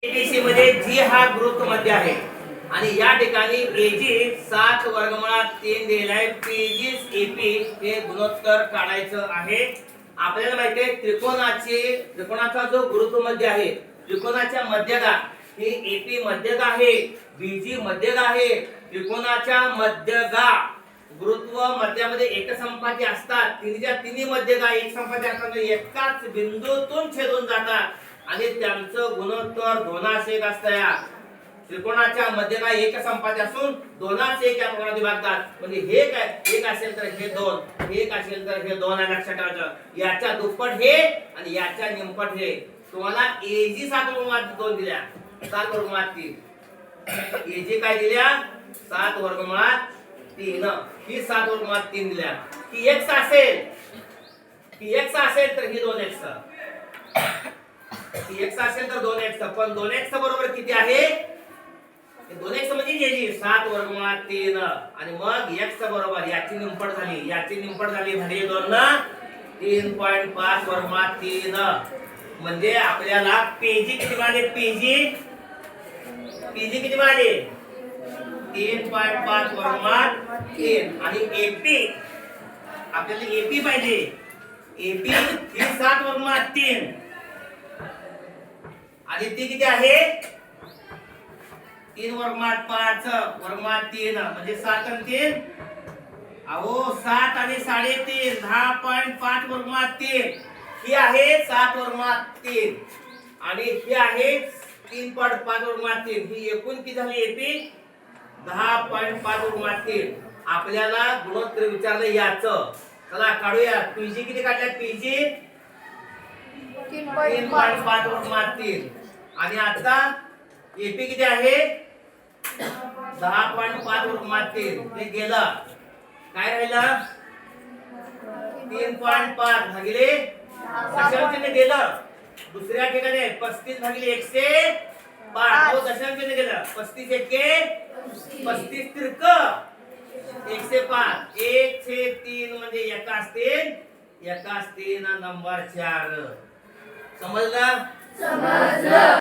ABC मध्ये जी हा गुरुत्वमध्य आहे आणि या ठिकाणी एजी 7 वर्गमुळात 3 दिलाय पीजी एपी हे गुणोत्तर काढायचं आहे. आपल्याला माहिती आहे त्रिकोणाचा जो गुरुत्वमध्य आहे, त्रिकोणाच्या मध्यगा ही एपी मध्यगा आहे, बीजी मध्यगा आहे. त्रिकोणाच्या मध्यगा गुरुत्व मध्यामध्ये एकसंपाती असतात. तिन्हीच्या तिन्ही मध्यगा एकसंपाती असतात, एकाच बिंदूतून छेदून जातात आणि त्यांचं गुणोत्तर 2:1 असतं. त्रिकोणाच्या मध्यगा एकसंपाती असून 2:1 या प्रमाणात विभागतात. म्हणजे हे काय, एक असेल तर हे 2, एक असेल तर हे 2 आहे. लक्षात ठेवायचं, याच्या दुप्पट हे आणि याच्या निमपट हे. तुम्हाला एजी 7 वर्गमुळात 2 दिल्या, 7 वर्गमुळात 3. एजी काय दिल्या, 7 वर्गमुळात 3. ही 7 वर्गमुळात 3 दिल्या. ही x असेल, ही x असेल तर ही 2x. ही x असेल तर 2x. पण 2x बरोबर किती आहे, 2x म्हणजे एजी 7 वर्गमुळात 3. आणि मग x बरोबर याची निमपट झाली, याची निमपट झाली, भागिले 2 ना 3.5 वर्गमुळात 3. म्हणजे आपल्याला पीजी किती मिळाले, पीजी किती मिळाले, 3.5 वर्गमुळात 3. आणि एपी, आपल्याला एपी पाहिजे. एपी ही 7 वर्गमुळात 3 आणि ती किती आहे, 3 वर्गमुळात 5 वर्गमुळात 3. म्हणजे 7 आणि 3, अहो 7 आणि 3.5 10.5 वर्गमुळात 3. ही आहे 7 वर्गमुळात 3 आणि ही आहे 3.5 वर्गमुळात 3. ही एकूण किती झाली एपी, 10.5 वर्गमुळात 3. आपल्याला गुणोत्तर विचारलं याचं. चला काढूया. पीजी किती काढल्या, पीजी 3.5 वर्गमुळात 3. आणि आता एपी किती आहे, 10.5 वर्गमुळात 3. हे गेलं, काय राहिलं, 3.5 भागिले दशांश चिन्ह गेलं. दुसऱ्या ठिकाणी 35 भागिले 105. तो दशांश चिन्ह गेलं. 35 एके 35 तिरक 105. 1/3 म्हणजे एकाच 3 नंबर 4. समजलं?